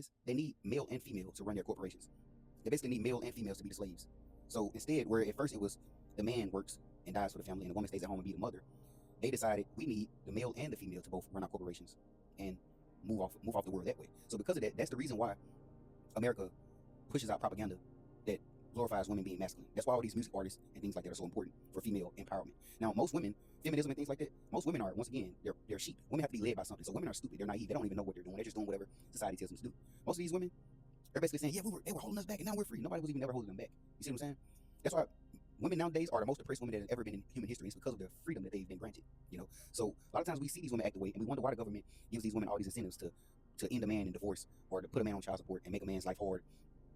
businesses, they need male and female to run their corporations. They basically need male and females to be the slaves. So instead, where at first it was the man works and dies for the family and the woman stays at home and be the mother, they decided we need the male and the female to both run our corporations and move off the world that way. So because of that, that's the reason why America pushes out propaganda that glorifies women being masculine. That's why all these music artists and things like that are so important for female empowerment. Now, most women, feminism and things like that, most women are, once again, they're sheep. Women have to be led by something. So women are stupid. They're naive. They don't even know what they're doing. They're just doing whatever society tells them to do. Most of these women, they're basically saying, yeah, they were holding us back and now we're free. Nobody was even ever holding them back. You see what I'm saying? That's why women nowadays are the most oppressed women that has ever been in human history. It's because of their freedom that they've been granted. So a lot of times we see these women act the way, and we wonder why the government gives these women all these incentives to end a man in divorce or to put a man on child support and make a man's life hard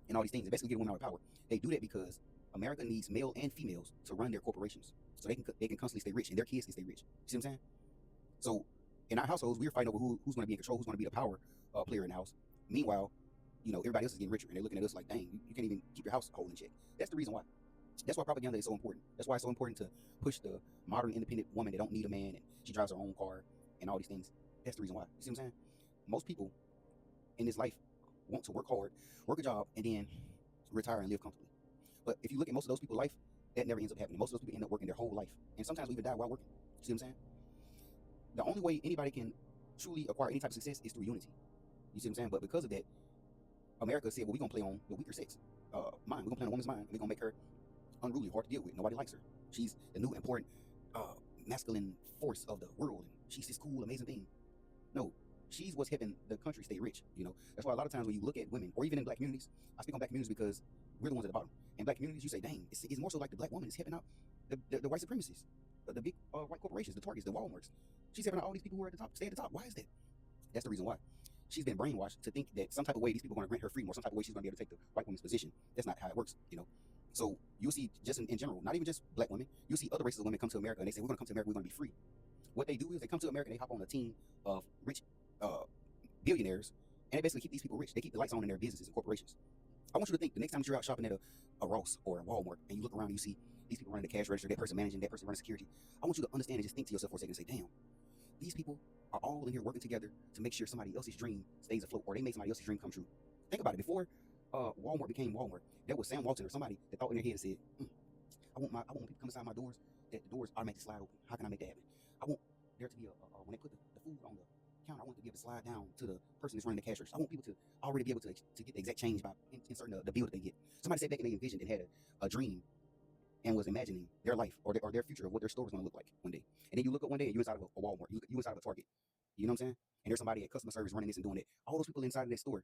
and all these things, and basically get women out of power. They do that because America needs male and females to run their corporations, so they can constantly stay rich and their kids can stay rich. You see what I'm saying? So in our households, we're fighting over who's going to be in control, who's going to be the power player in the house. Meanwhile, everybody else is getting richer, and they're looking at us like, dang, you can't even keep your household in check. That's the reason why. That's why propaganda is so important. That's why it's so important to push the modern independent woman that don't need a man and she drives her own car and all these things. That's the reason why. You see what I'm saying? Most people in this life want to work hard, work a job, and then retire and live comfortably. But if you look at most of those people's life, that never ends up happening. Most of those people end up working their whole life, and sometimes we even die while working. You see what I'm saying? The only way anybody can truly acquire any type of success is through unity. You see what I'm saying? But because of that, America said, well, we're going to play on the weaker sex mind. We're going to play on a woman's mind, and we're going to make her unruly, hard to deal with. Nobody likes her. She's the new important masculine force of the world, and she's this cool, amazing thing. No, she's what's helping the country stay rich. That's why a lot of times when you look at women, or even in black communities, I speak on black communities because we're the ones at the bottom. In black communities, you say, dang, it's more so like the black woman is helping out the white supremacists, the big white corporations, the Targets, the Walmarts. She's helping out all these people who are at the top, stay at the top. Why is that? That's the reason why. She's been brainwashed to think that some type of way these people are going to grant her freedom, or some type of way she's going to be able to take the white woman's position. That's not how it works. So you'll see, just in general, not even just black women, you'll see other races of women come to America and they say, we're going to come to America, we're going to be free. What they do is they come to America and they hop on a team of rich billionaires, and they basically keep these people rich. They keep the lights on in their businesses and corporations. I want you to think the next time that you're out shopping at a Ross or a Walmart and you look around and you see these people running the cash register, that person managing, that person running security, I want you to understand and just think to yourself for a second and say, damn, these people are all in here working together to make sure somebody else's dream stays afloat, or they make somebody else's dream come true. Think about it. Before Walmart became Walmart, there was Sam Walton or somebody that thought in their head and said, I want people to come inside my doors, that the doors automatically slide open. How can I make that happen? I want there to be when they put the food on the counter, I want it to be able to slide down to the person that's running the cash register. I want people to already be able to get the exact change by inserting the bill that they get. Somebody said back and they envisioned and had a dream and was imagining their life or their future of what their store was going to look like one day. And then you look up one day and you're inside of a Walmart, you inside of a Target. You know what I'm saying? And there's somebody at customer service running this and doing it. All those people inside of that store,